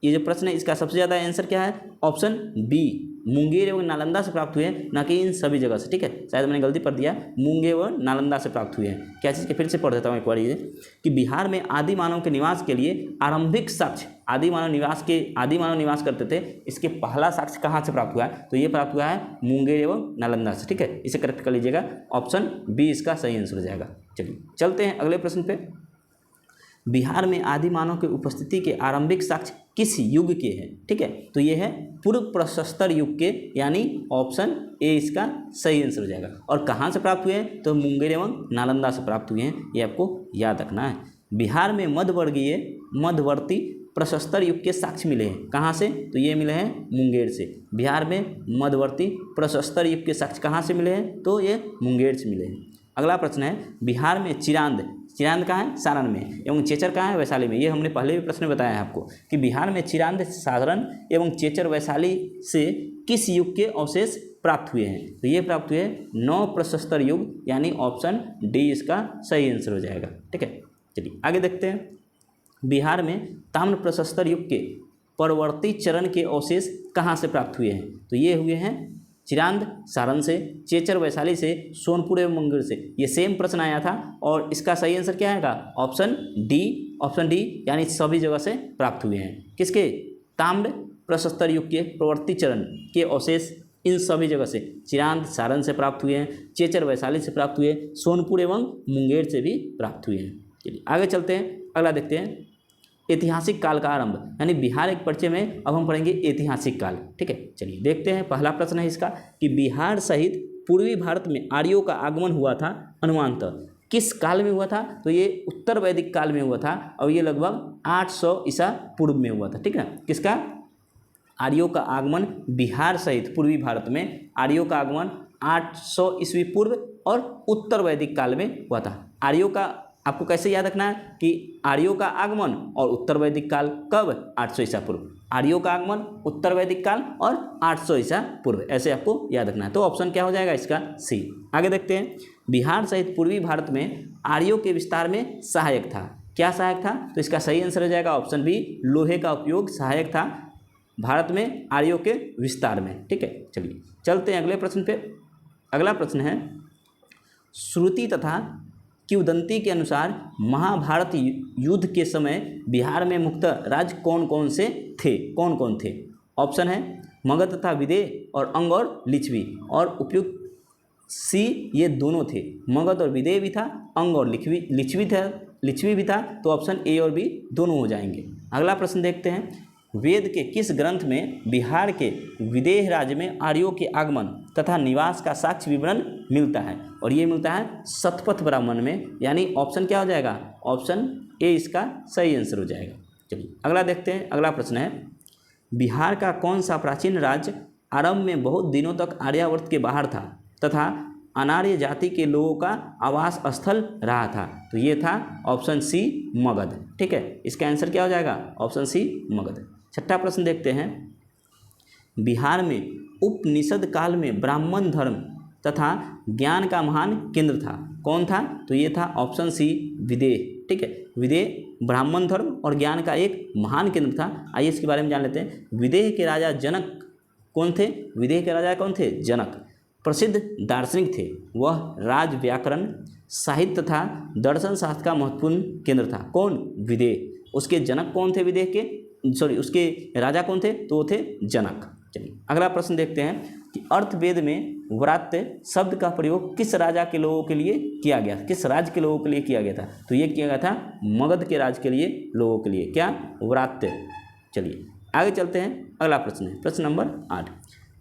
ये जो प्रश्न है इसका सबसे ज़्यादा आंसर क्या है, ऑप्शन बी, मुंगेर एवं नालंदा से प्राप्त हुए हैं, ना कि इन सभी जगह से। ठीक है, शायद मैंने गलती पढ़ दिया, मुंगेर एवं नालंदा से प्राप्त हुए हैं। क्या चीज़ के फिर से पढ़ देता हूँ एक बार, ये कि बिहार में आदि मानव के निवास के लिए आरंभिक साक्ष्य, आदि मानव निवास करते थे, इसके पहला साक्ष्य कहाँ से प्राप्त हुआ है, तो ये प्राप्त हुआ है मुंगेर एवं नालंदा से। ठीक है, इसे करेक्ट कर लीजिएगा, ऑप्शन बी इसका सही आंसर हो जाएगा। चलिए चलते हैं अगले प्रश्न पे। बिहार में आदि मानव की उपस्थिति के आरंभिक साक्ष्य किस युग के हैं। ठीक है, तो ये है पूर्व प्रशस्तर युग के, यानी ऑप्शन ए इसका सही आंसर हो जाएगा। और कहाँ से प्राप्त हुए हैं, तो मुंगेर एवं नालंदा से प्राप्त हुए हैं, ये आपको याद रखना है। बिहार में मध्यवर्ती प्रशस्तर युग के साक्ष्य मिले हैं, कहाँ से, तो ये मिले हैं मुंगेर से। बिहार में मध्यवर्ती प्रशस्तर युग के साक्ष्य कहाँ से मिले हैं, तो ये मुंगेर से मिले हैं। अगला प्रश्न है, बिहार में चिरांद कहाँ है, सारण में, एवं चेचर कहाँ है, वैशाली में। ये हमने पहले भी प्रश्न बताया है आपको कि बिहार में चिरांद, सारण एवं चेचर, वैशाली से किस युग के अवशेष प्राप्त हुए हैं, तो ये प्राप्त हुए नव प्रशस्तर युग, यानी ऑप्शन डी इसका सही आंसर हो जाएगा। ठीक है, चलिए आगे देखते हैं। बिहार में ताम्र प्रशस्तर युग के परवर्ती चरण के अवशेष कहाँ से प्राप्त हुए हैं, तो ये हुए हैं चिरांद, सारण से, चेचर, वैशाली से, सोनपुर एवं मुंगेर से। ये सेम प्रश्न आया था और इसका सही आंसर क्या आएगा, ऑप्शन डी, यानी सभी जगह से प्राप्त हुए हैं। किसके, ताम्र प्रशस्तर युग के प्रवर्ती चरण के अवशेष इन सभी जगह से, चिरांद, सारण से प्राप्त हुए हैं, चेचर, वैशाली से प्राप्त हुए, सोनपुर एवं मुंगेर से भी प्राप्त हुए हैं। चलिए आगे चलते हैं, अगला देखते हैं ऐतिहासिक काल का आरंभ, यानी बिहार एक परिचय में अब हम पढ़ेंगे ऐतिहासिक काल। ठीक है, चलिए देखते हैं। पहला प्रश्न है इसका कि बिहार सहित पूर्वी भारत में आर्यों का आगमन हुआ था अनुमानतः किस काल में हुआ था, तो ये उत्तर वैदिक काल में हुआ था और ये लगभग 800 ईसा पूर्व में हुआ था। ठीक है, किसका, आर्यों का आगमन बिहार सहित पूर्वी भारत में, आर्यों का आगमन 800 ईस्वी पूर्व और उत्तर वैदिक काल में हुआ था। आर्यों का आपको कैसे याद रखना है कि आर्यों का आगमन और उत्तर वैदिक काल कब, 800 ईसा पूर्व, आर्यों का आगमन, उत्तर वैदिक काल और 800 ईसा पूर्व, ऐसे आपको याद रखना है। तो ऑप्शन क्या हो जाएगा इसका, सी। आगे देखते हैं, बिहार सहित पूर्वी भारत में आर्यों के विस्तार में सहायक था, क्या सहायक था, तो इसका सही आंसर हो जाएगा ऑप्शन बी, लोहे का उपयोग सहायक था भारत में आर्यों के विस्तार में। ठीक है, चलिए चलते हैं अगले प्रश्न पे। अगला प्रश्न है, श्रुति तथा किंवदंती के अनुसार महाभारत युद्ध के समय बिहार में मुक्त राज्य कौन कौन से थे? कौन कौन थे? ऑप्शन है मगध तथा विदेह और अंग और लिच्छवी, और उपयुक्त सी ये दोनों थे, मगध और विदेह भी था, अंग और लिच्छवी भी था, तो ऑप्शन ए और बी दोनों हो जाएंगे। अगला प्रश्न देखते हैं, वेद के किस ग्रंथ में बिहार के विदेह राज्य में आर्यों के आगमन तथा निवास का साक्ष्य विवरण मिलता है? और ये मिलता है शतपथ ब्राह्मण में, यानी ऑप्शन क्या हो जाएगा? ऑप्शन ए इसका सही आंसर हो जाएगा। चलिए अगला देखते हैं। अगला प्रश्न है, बिहार का कौन सा प्राचीन राज्य आरंभ में बहुत दिनों तक आर्यावर्त के बाहर था तथा अनार्य जाति के लोगों का आवास स्थल रहा था? तो ये था ऑप्शन सी मगध। ठीक है, इसका आंसर क्या हो जाएगा? Option C Magadh. छठा प्रश्न देखते हैं, बिहार में उपनिषद काल में ब्राह्मण धर्म तथा ज्ञान का महान केंद्र था, कौन था? तो ये था ऑप्शन सी विदेह। ठीक है, विदेह ब्राह्मण धर्म और ज्ञान का एक महान केंद्र था। आइए इसके बारे में जान लेते हैं। विदेह के राजा जनक कौन थे? विदेह के राजा कौन थे? जनक प्रसिद्ध दार्शनिक थे। वह राज व्याकरण साहित्य तथा दर्शन शास्त्र का महत्वपूर्ण केंद्र था। कौन? विदेह। उसके जनक कौन थे? विदेह के उसके राजा कौन थे? तो वो थे जनक। चलिए अगला प्रश्न देखते हैं कि अर्थवेद में व्रात्य शब्द का प्रयोग किस राजा के लोगों के लिए किया गया? किस राज्य के लोगों के लिए किया गया था? तो ये किया गया था मगध के राज्य के लिए लोगों के लिए, क्या? व्रात्य। चलिए आगे चलते हैं। अगला प्रश्न है प्रश्न नंबर 8,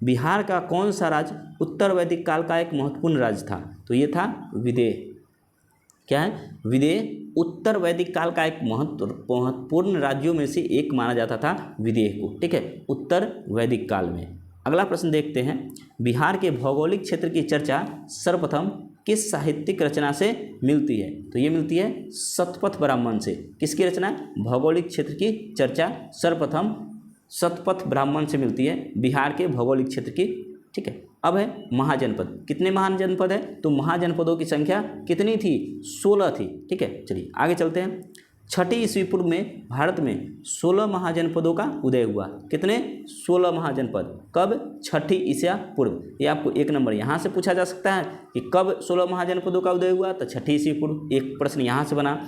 बिहार का कौन सा राज्य उत्तर वैदिक काल का एक महत्वपूर्ण राज्य था? तो ये था विदेह। क्या है? विदेह उत्तर वैदिक काल का एक महत्वपूर्ण राज्यों में से एक माना जाता था विदेह को। ठीक है, उत्तर वैदिक काल में। अगला प्रश्न देखते हैं, बिहार के भौगोलिक क्षेत्र की चर्चा सर्वप्रथम किस साहित्यिक रचना से मिलती है? तो ये मिलती है शतपथ ब्राह्मण से। किसकी रचना? भौगोलिक क्षेत्र की चर्चा सर्वप्रथम शतपथ ब्राह्मण से मिलती है, बिहार के भौगोलिक क्षेत्र की। ठीक है, अब है महाजनपद। कितने महाजनपद है? तो महाजनपदों की संख्या कितनी थी? 16 थी। ठीक है, चलिए आगे चलते हैं। छठी ईस्वी पूर्व में भारत में 16 महाजनपदों का उदय हुआ। कितने? 16 महाजनपद। कब? छठी ईसा पूर्व। ये आपको एक नंबर यहाँ से पूछा जा सकता है कि कब 16 महाजनपदों का उदय हुआ? तो छठी ईस्वी पूर्व। एक प्रश्न यहाँ से बना।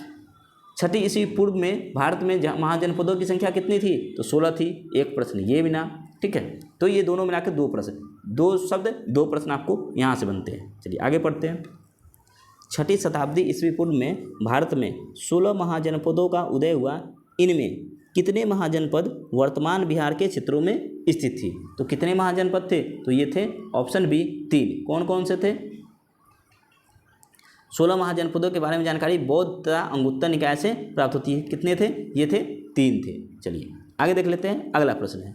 छठी ईस्वी पूर्व में भारत में महाजनपदों की संख्या कितनी थी? तो 16 थी। एक प्रश्न ये बिना। ठीक है, तो ये दोनों मिलाकर 2 प्रश्न, 2 शब्द 2 प्रश्न आपको यहाँ से बनते हैं। चलिए आगे पढ़ते हैं। छठी शताब्दी ईस्वी पूर्व में भारत में 16 महाजनपदों का उदय हुआ। इनमें कितने महाजनपद वर्तमान बिहार के क्षेत्रों में स्थित थी? तो कितने महाजनपद थे? तो ये थे ऑप्शन बी 3। कौन कौन से थे? 16 महाजनपदों के बारे में जानकारी बौद्ध तथा अंगुत्तर निकाय से प्राप्त होती है। कितने थे? ये थे 3 थे। चलिए आगे देख लेते हैं। अगला प्रश्न है,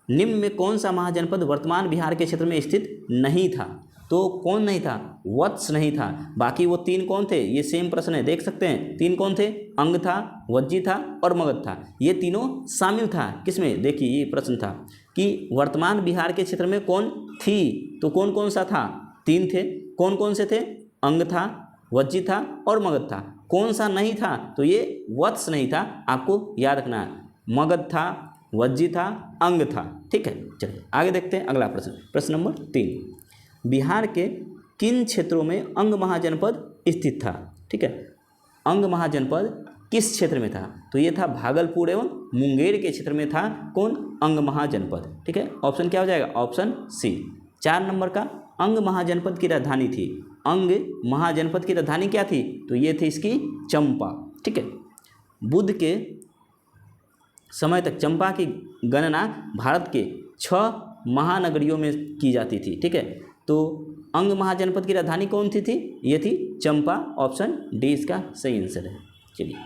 निम्न में कौन सा महाजनपद वर्तमान बिहार के क्षेत्र में स्थित नहीं था? तो कौन नहीं था? वत्स नहीं था। बाकी वो 3 कौन थे? ये सेम प्रश्न है, देख सकते हैं। 3 कौन थे? अंग था, वज्जी था और मगध था। ये तीनों शामिल था किसमें? देखिए ये प्रश्न था कि वर्तमान बिहार के क्षेत्र में कौन थी? तो कौन कौन सा था? 3 थे। कौन कौन से थे? अंग था, वज्जी था और मगध था। कौन सा नहीं था? तो ये वत्स नहीं था। आपको याद रखना है, मगध था, वज्जी था, अंग था। ठीक है, चलिए आगे देखते हैं। अगला प्रश्न, प्रश्न नंबर 3, बिहार के किन क्षेत्रों में अंग महाजनपद स्थित था? ठीक है, अंग महाजनपद किस क्षेत्र में था? तो ये था भागलपुर एवं मुंगेर के क्षेत्र में था। कौन? अंग महाजनपद। ठीक है, ऑप्शन क्या हो जाएगा? ऑप्शन सी। 4 नंबर का, अंग महाजनपद की राजधानी थी। अंग महाजनपद की राजधानी क्या थी? तो ये थी इसकी चंपा। ठीक है, बुद्ध के समय तक चंपा की गणना भारत के 6 महानगरियों में की जाती थी। ठीक है, तो अंग महाजनपद की राजधानी कौन थी? ये थी चंपा। ऑप्शन डी इसका सही आंसर है। चलिए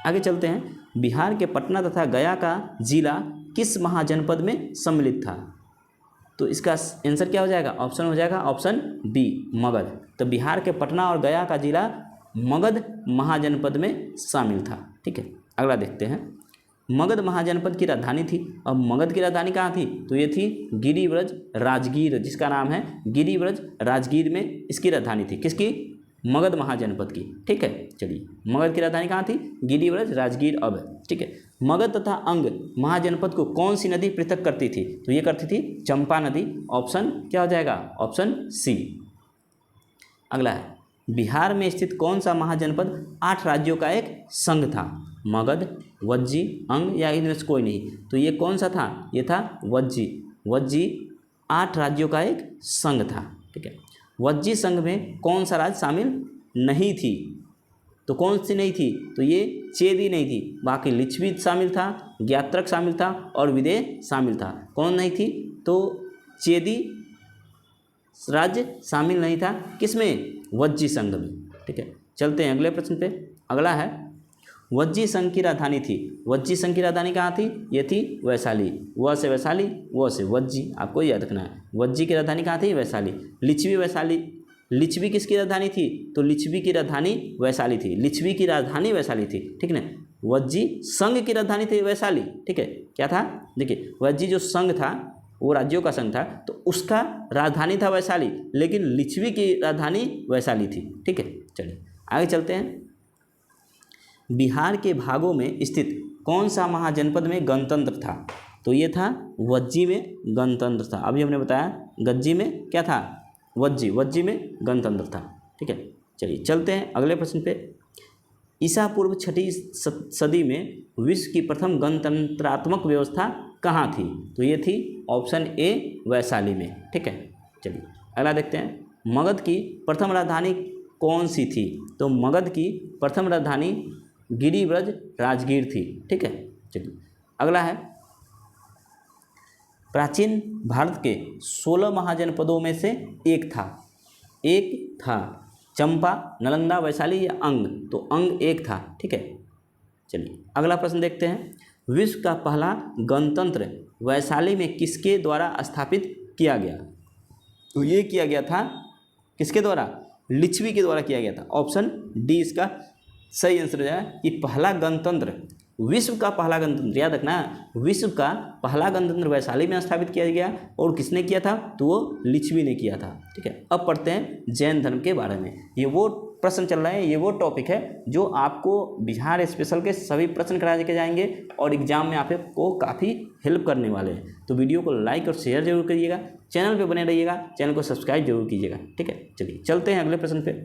आगे चलते हैं। बिहार के पटना तथा गया का जिला किस महाजनपद में सम्मिलित था? तो इसका आंसर क्या हो जाएगा? ऑप्शन हो जाएगा ऑप्शन बी मगध। तो बिहार के पटना और गया का जिला मगध महाजनपद में शामिल था। ठीक है, अगला देखते हैं। मगध महाजनपद की राजधानी थी। अब मगध की राजधानी कहाँ थी? तो ये थी गिरिव्रज राजगीर, जिसका नाम है गिरिव्रज राजगीर में इसकी राजधानी थी। किसकी? मगध महाजनपद की। ठीक है, चलिए मगध की राजधानी कहाँ थी? गिरिव्रज राजगीर। अब ठीक है, मगध तथा अंग महाजनपद को कौन सी नदी पृथक करती थी? तो ये करती थी चंपा नदी। ऑप्शन क्या हो जाएगा? Option C. अगला है, बिहार में स्थित कौन सा महाजनपद 8 राज्यों का एक संघ था? मगध, वज्जी, अंग या इनमें से कोई नहीं। तो ये कौन सा था? ये था वज्जी। वज्जी 8 राज्यों का एक संघ था। ठीक है, वज्जी संघ में कौन सा राज्य शामिल नहीं थी? तो कौन सी नहीं थी? तो ये चेदी नहीं थी, बाकी लिच्छवी शामिल था, ज्ञात्रक शामिल था और विदेह शामिल था। कौन नहीं थी? तो चेदी राज्य शामिल नहीं था। किसमें? वज्जी संघ में। ठीक है, चलते हैं अगले प्रश्न पे। अगला है, वज्जी संघ की राजधानी थी। वज्जी संघ की राजधानी कहाँ थी? ये थी वैशाली। व से वैशाली, वो से वज्जी, आपको याद रखना है। वज्जी की राजधानी कहाँ थी? वैशाली। लिच्छवी वैशाली, लिच्छवी किसकी राजधानी थी? तो लिच्छवी की राजधानी वैशाली थी। लिच्छवी की राजधानी वैशाली थी। ठीक है ना, वज्जी संघ की राजधानी थी वैशाली। ठीक है, क्या था? देखिए, वज्जी जो संघ था वो राज्यों का संघ था, तो उसका राजधानी था वैशाली, लेकिन लिच्छवी की राजधानी वैशाली थी। ठीक है, चलिए आगे चलते हैं। बिहार के भागों में स्थित कौन सा महाजनपद में गणतंत्र था? तो ये था वज्जी में गणतंत्र था। अभी हमने बताया गज्जी में क्या था? वज्जी। वज्जी में गणतंत्र था। ठीक है, चलिए चलते हैं अगले प्रश्न पे। ईसा पूर्व 6वीं सदी में विश्व की प्रथम गणतंत्रात्मक व्यवस्था कहाँ थी? तो ये थी ऑप्शन ए वैशाली में। ठीक है, चलिए अगला देखते हैं। मगध की प्रथम राजधानी कौन सी थी? तो मगध की प्रथम राजधानी गिरिब्रज राजगीर थी। ठीक है, चलिए अगला है, प्राचीन भारत के 16 महाजनपदों में से एक था चंपा, नालंदा, वैशाली या अंग? तो अंग एक था। ठीक है, चलिए अगला प्रश्न देखते हैं। विश्व का पहला गणतंत्र वैशाली में किसके द्वारा स्थापित किया गया? तो ये किया गया था किसके द्वारा? लिच्छवी के द्वारा किया गया था। ऑप्शन डी इसका सही आंसर हो जाएगा कि पहला गणतंत्र, विश्व का पहला गणतंत्र, याद रखना, विश्व का पहला गणतंत्र वैशाली में स्थापित किया गया। और किसने किया था? तो वो लिच्छवी ने किया था। ठीक है, अब पढ़ते हैं जैन धर्म के बारे में। ये वो प्रश्न चल रहे हैं, ये वो टॉपिक है जो आपको बिहार स्पेशल के सभी प्रश्न करा के जाएंगे और एग्जाम में आपको काफ़ी हेल्प करने वाले हैं। तो वीडियो को लाइक और शेयर जरूर करिएगा, चैनल पे बने रहिएगा, चैनल को सब्सक्राइब जरूर कीजिएगा। ठीक है, चलिए चलते हैं अगले प्रश्न पे।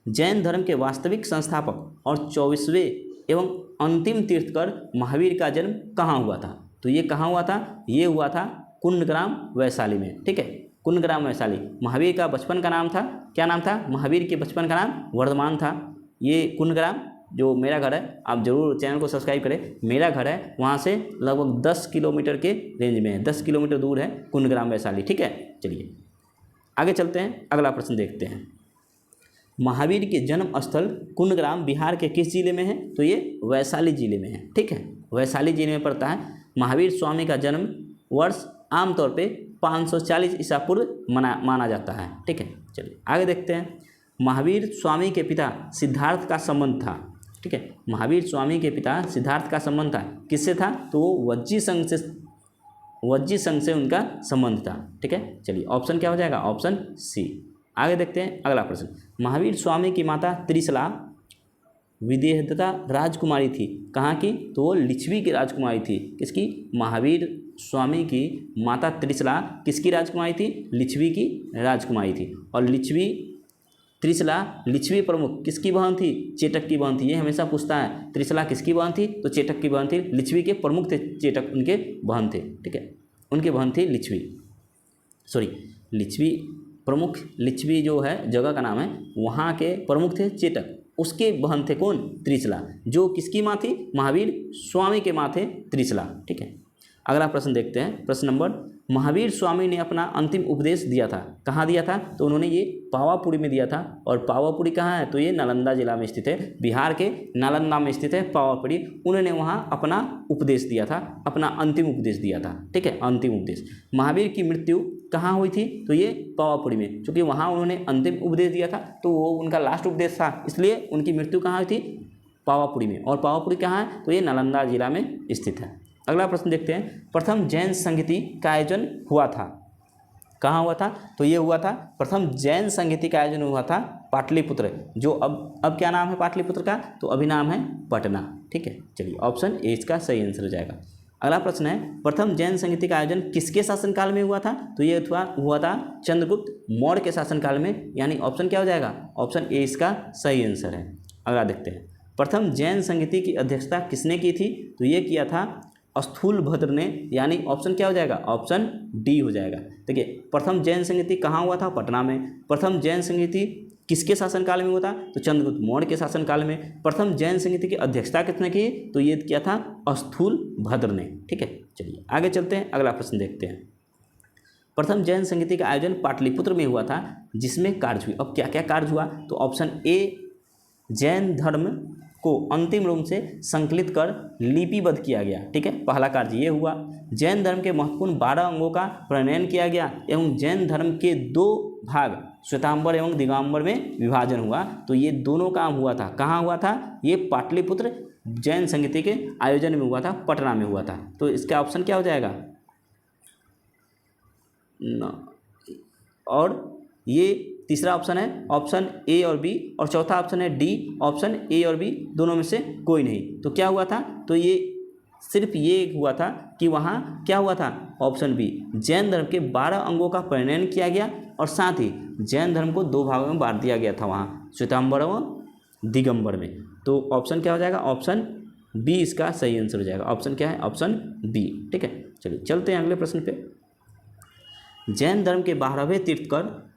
जैन धर्म के वास्तविक संस्थापक और 24वें एवं अंतिम तीर्थकर महावीर का जन्म कहाँ हुआ था? तो ये कहाँ हुआ था? ये हुआ था कुंडग्राम वैशाली में। ठीक है, कुंडग्राम वैशाली। महावीर का बचपन का नाम था, क्या नाम था? महावीर के बचपन का नाम वर्धमान था। ये कुंडग्राम जो मेरा घर है, आप जरूर चैनल को सब्सक्राइब करें। मेरा घर है वहाँ से लगभग 10 किलोमीटर के रेंज में है, 10 किलोमीटर दूर है कुंडग्राम वैशाली। ठीक है, चलिए आगे चलते हैं, अगला प्रश्न देखते हैं। महावीर के जन्म स्थल कुंडग्राम बिहार के किस जिले में है? तो ये वैशाली जिले में है। ठीक है, वैशाली जिले में पड़ता है। महावीर स्वामी का जन्म वर्ष आमतौर पे 540 ईसा पूर्व माना जाता है। ठीक है, चलिए आगे देखते हैं। महावीर स्वामी के पिता सिद्धार्थ का संबंध था। ठीक है, महावीर स्वामी के पिता सिद्धार्थ का संबंध था, किससे था? तो वो वज्जी संघ से उनका संबंध था। ठीक है, चलिए ऑप्शन क्या हो जाएगा? Option C. आगे देखते हैं अगला प्रश्न। महावीर स्वामी की माता त्रिशला विदेहदत्ता राजकुमारी थी, कहाँ की? तो वो लिच्छवी की राजकुमारी थी। किसकी? महावीर स्वामी की माता त्रिशला किसकी राजकुमारी थी? लिच्छवी की राजकुमारी थी। और त्रिशला लिच्छवी प्रमुख किसकी बहन थी? चेटक की बहन थी। ये हमेशा पूछता है, त्रिशला किसकी बहन थी? तो चेटक की बहन थी। लिच्छवी के प्रमुख थे चेटक, उनके बहन थे। ठीक है, उनके बहन थी लिच्छवी प्रमुख। लिच्छवी जो है जगह का नाम है, वहाँ के प्रमुख थे चेटक, उसके बहन थे कौन? त्रिशला, जो किसकी माँ थी? महावीर स्वामी के माँ थे त्रिशला। ठीक है, अगला प्रश्न देखते हैं। प्रश्न नंबर, महावीर स्वामी ने अपना अंतिम उपदेश दिया था, कहाँ दिया था? तो उन्होंने ये पावापुरी में दिया था। और पावापुरी कहाँ है? तो ये नालंदा जिला में स्थित है, बिहार के नालंदा में स्थित है पावापुरी। उन्होंने वहाँ अपना उपदेश दिया था, अपना अंतिम उपदेश दिया था। ठीक है, अंतिम उपदेश। महावीर की मृत्यु कहाँ हुई थी? तो ये पावापुरी में, क्योंकि वहाँ उन्होंने अंतिम उपदेश दिया था, तो वो उनका लास्ट उपदेश था, इसलिए उनकी मृत्यु कहाँ हुई थी? पावापुरी में। और पावापुरी कहाँ है? तो ये नालंदा जिला में स्थित है। अगला प्रश्न देखते हैं। प्रथम जैन संगीति का आयोजन हुआ था, कहाँ हुआ था? तो ये हुआ था, प्रथम जैन संगीति का आयोजन हुआ था पाटलिपुत्र, जो अब क्या नाम है पाटलिपुत्र का? तो अभी नाम है पटना। ठीक है, चलिए ऑप्शन ए इसका सही आंसर हो जाएगा। अगला प्रश्न है, प्रथम जैन संगीति का आयोजन किसके शासनकाल में हुआ था? तो ये हुआ था चंद्रगुप्त मौर्य के शासनकाल में, यानी ऑप्शन क्या हो जाएगा? ऑप्शन ए इसका सही आंसर है। अगला देखते हैं, प्रथम जैन संगीति की अध्यक्षता किसने की थी? तो ये किया था स्थूलभद्र ने, यानी ऑप्शन क्या हो जाएगा? ऑप्शन डी हो जाएगा। देखिए, प्रथम जैन संगीति कहाँ हुआ था? पटना में। प्रथम जैन संगीति किसके शासनकाल में हुआ था? तो चंद्रगुप्त मौर्य के शासनकाल में। प्रथम जैन संगीति की अध्यक्षता किसने की? तो ये किया था स्थूलभद्र ने। ठीक है, चलिए आगे चलते हैं, अगला प्रश्न देखते हैं। प्रथम जैन संगीति का आयोजन पाटलिपुत्र में हुआ था, जिसमें कार्य हुई। अब क्या क्या कार्य हुआ? तो ऑप्शन ए, जैन धर्म को अंतिम रूप से संकलित कर लिपिबद्ध किया गया। ठीक है, पहला कार्य ये हुआ। जैन धर्म के महत्वपूर्ण 12 अंगों का प्रणयन किया गया एवं जैन धर्म के 2 भाग श्वेतांबर एवं दिगंबर में विभाजन हुआ। तो ये दोनों काम हुआ था, कहाँ हुआ था? ये पाटलिपुत्र जैन संगीति के आयोजन में हुआ था, पटना में हुआ था। तो इसका ऑप्शन क्या हो जाएगा? और ये तीसरा ऑप्शन है ऑप्शन ए और बी, और चौथा ऑप्शन है डी, ऑप्शन ए और बी दोनों में से कोई नहीं। तो क्या हुआ था? तो ये सिर्फ ये हुआ था कि वहाँ क्या हुआ था? ऑप्शन बी, जैन धर्म के 12 अंगों का प्रणयन किया गया और साथ ही जैन धर्म को 2 भागों में बांट दिया गया था वहाँ, श्वेतांबर एवं दिगंबर में। तो ऑप्शन क्या हो जाएगा? ऑप्शन बी इसका सही आंसर हो जाएगा। ऑप्शन क्या है? Option B. ठीक है, चलिए चलते हैं अगले प्रश्न पे। जैन धर्म के 12वें तीर्थकर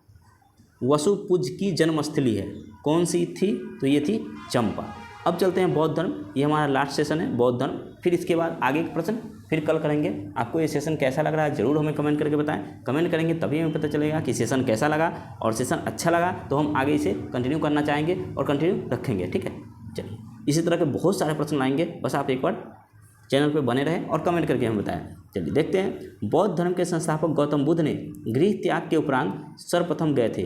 वसुपूज की जन्मस्थली है, कौन सी थी? तो ये थी चंपा। अब चलते हैं बौद्ध धर्म, ये हमारा लास्ट सेशन है बौद्ध धर्म। फिर इसके बाद आगे के प्रश्न फिर कल करेंगे। आपको ये सेशन कैसा लग रहा है ज़रूर हमें कमेंट करके बताएं। कमेंट करेंगे तभी हमें पता चलेगा कि सेशन कैसा लगा, और सेशन अच्छा लगा तो हम आगे इसे कंटिन्यू करना चाहेंगे और कंटिन्यू रखेंगे। ठीक है, चलिए इसी तरह के बहुत सारे प्रश्न लाएंगे, बस आप एक बार चैनल पर बने रहें और कमेंट करके हमें बताएं। चलिए देखते हैं, बौद्ध धर्म के संस्थापक गौतम बुद्ध ने गृह त्याग के उपरांत सर्वप्रथम गए थे,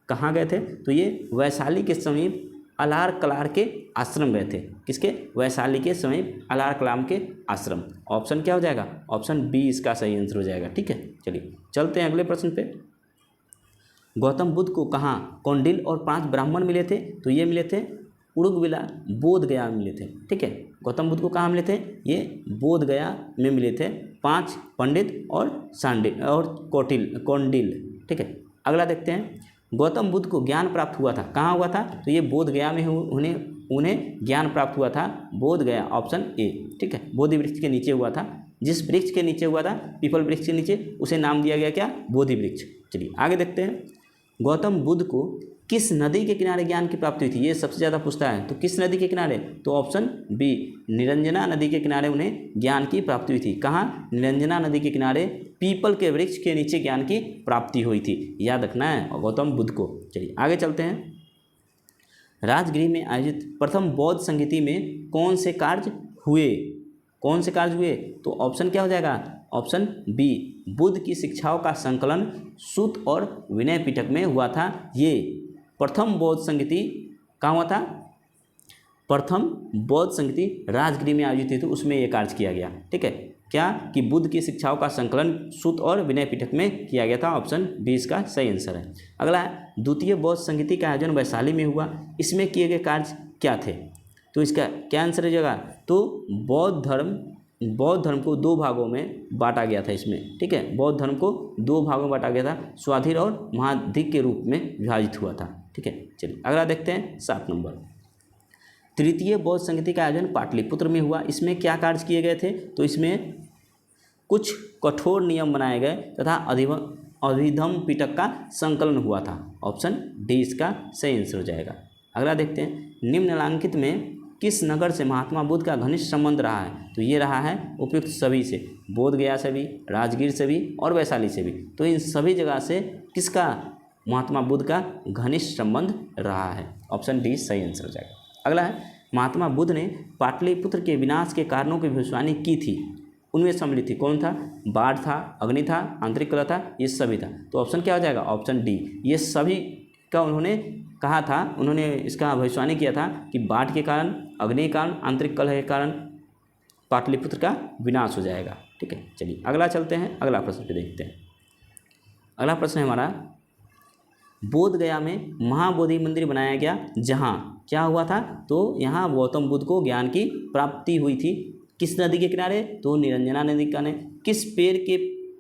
कहाँ गए थे? तो ये वैशाली के समीप अलार कलार के आश्रम गए थे। किसके? वैशाली के समीप अलार कलाम के आश्रम। ऑप्शन क्या हो जाएगा? ऑप्शन बी इसका सही आंसर हो जाएगा। ठीक है, चलिए चलते हैं अगले प्रश्न पे। गौतम बुद्ध को कहाँ कौंडिल और 5 ब्राह्मण मिले थे? तो ये मिले थे उड़ुगविला बोध गया में मिले थे। ठीक है, गौतम बुद्ध को कहाँ मिले थे? ये बोध गया में मिले थे 5 पंडित और सांडिल और कौंडिल। ठीक है, अगला देखते हैं, गौतम बुद्ध को ज्ञान प्राप्त हुआ था, कहाँ हुआ था? तो ये बोध गया में उन्हें ज्ञान प्राप्त हुआ था, बोध गया, ऑप्शन ए। ठीक है, बोधि वृक्ष के नीचे हुआ था। जिस वृक्ष के नीचे हुआ था, पीपल वृक्ष के नीचे, उसे नाम दिया गया क्या? बोधि वृक्ष। चलिए आगे देखते हैं, गौतम बुद्ध को किस नदी के किनारे ज्ञान की प्राप्ति हुई थी? ये सबसे ज़्यादा पूछता है। तो किस नदी के किनारे? तो ऑप्शन बी, निरंजना नदी के किनारे उन्हें ज्ञान की प्राप्ति हुई थी। कहाँ? निरंजना नदी के किनारे पीपल के वृक्ष के नीचे ज्ञान की प्राप्ति हुई थी, याद रखना है गौतम बुद्ध को। चलिए आगे चलते हैं, राजगृह में आयोजित प्रथम बौद्ध संगीति में कौन से कार्य हुए? कौन से कार्य हुए? तो ऑप्शन क्या हो जाएगा? ऑप्शन बी, बुद्ध की शिक्षाओं का संकलन सूत और विनय पिटक में हुआ था। ये प्रथम बौद्ध संगीति कहाँ हुआ था? प्रथम बौद्ध संगीति राजगृह में आयोजित थी, उसमें यह कार्य किया गया। ठीक है, क्या? कि बुद्ध की शिक्षाओं का संकलन सूत और विनय पिटक में किया गया था। ऑप्शन बी इसका सही आंसर है। अगला, द्वितीय बौद्ध संगीति का आयोजन वैशाली में हुआ, इसमें किए गए कार्य क्या थे? तो इसका क्या आंसर हो जाएगा? तो बौद्ध धर्म को 2 भागों में बांटा गया था इसमें। ठीक है, बौद्ध धर्म को 2 भागों में बांटा गया था, स्वाधीन और महाधिक के रूप में विभाजित हुआ था। ठीक है, चलिए अगला देखते हैं 7 नंबर। तृतीय बौद्ध संगीति का आयोजन पाटलिपुत्र में हुआ, इसमें क्या कार्य किए गए थे? तो इसमें कुछ कठोर नियम बनाए गए तथा अभिधम पिटक का संकलन हुआ था। ऑप्शन डी इसका सही आंसर हो जाएगा। अगला देखते हैं, निम्नलिखित में किस नगर से महात्मा बुद्ध का घनिष्ठ संबंध रहा है? तो ये रहा है उपयुक्त सभी से, बोध गया से भी, राजगीर से भी और वैशाली से भी। तो इन सभी जगह से किसका महात्मा बुद्ध का घनिष्ठ संबंध रहा है? ऑप्शन डी सही आंसर हो जाएगा। अगला है, महात्मा बुद्ध ने पाटलिपुत्र के विनाश के कारणों की भविष्यवाणी की थी, उनमें सम्मिलित थी। कौन था? बाढ़ था, अग्नि था, आंतरिक कलह था, ये सभी था। तो ऑप्शन क्या हो जाएगा? ऑप्शन डी, ये सभी का उन्होंने कहा था, उन्होंने इसका भविष्यवाणी किया था कि बाढ़ के कारण, अग्नि के कारण, आंतरिक कलह के कारण पाटलिपुत्र का विनाश हो जाएगा। ठीक है, चलिए अगला चलते हैं, अगला प्रश्न पे देखते हैं। अगला प्रश्न है हमारा, बोध गया में महाबोधि मंदिर बनाया गया, जहाँ क्या हुआ था? तो यहाँ गौतम बुद्ध को ज्ञान की प्राप्ति हुई थी। किस नदी के किनारे, तो निरंजना नदी के किनारे। किस पेड़ के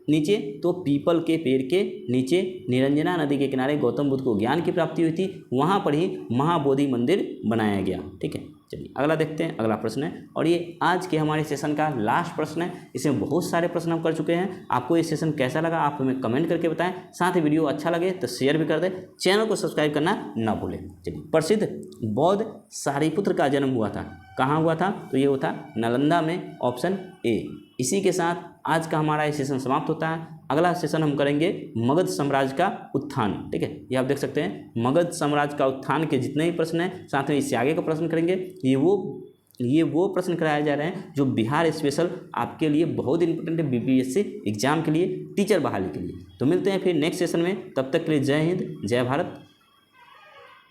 नीचे, तो पीपल के पेड़ के नीचे निरंजना नदी के किनारे गौतम बुद्ध को ज्ञान की प्राप्ति हुई थी, वहाँ पर ही महाबोधि मंदिर बनाया गया। ठीक है, चलिए अगला देखते हैं। अगला प्रश्न है और ये आज के हमारे सेशन का लास्ट प्रश्न है। इसमें बहुत सारे प्रश्न हम कर चुके हैं। आपको ये सेशन कैसा लगा आप हमें कमेंट करके बताएं। साथ ही वीडियो अच्छा लगे तो शेयर भी कर दें, चैनल को सब्सक्राइब करना ना भूलें। चलिए, प्रसिद्ध बौद्ध सारिपुत्र का जन्म हुआ था, कहाँ हुआ था, तो ये हुआ था नालंदा में, ऑप्शन ए। इसी के साथ आज का हमारा ये सेशन समाप्त होता है। अगला सेशन हम करेंगे मगध साम्राज्य का उत्थान। ठीक है, ये आप देख सकते हैं मगध साम्राज्य का उत्थान के जितने भी प्रश्न हैं, साथ में इससे आगे का प्रश्न करेंगे। ये वो प्रश्न कराए जा रहे हैं जो बिहार स्पेशल आपके लिए बहुत इंपॉर्टेंट है, बीपीएससी एग्जाम के लिए, टीचर बहाली के लिए। तो मिलते हैं फिर नेक्स्ट सेशन में, तब तक के लिए जय हिंद, जय भारत।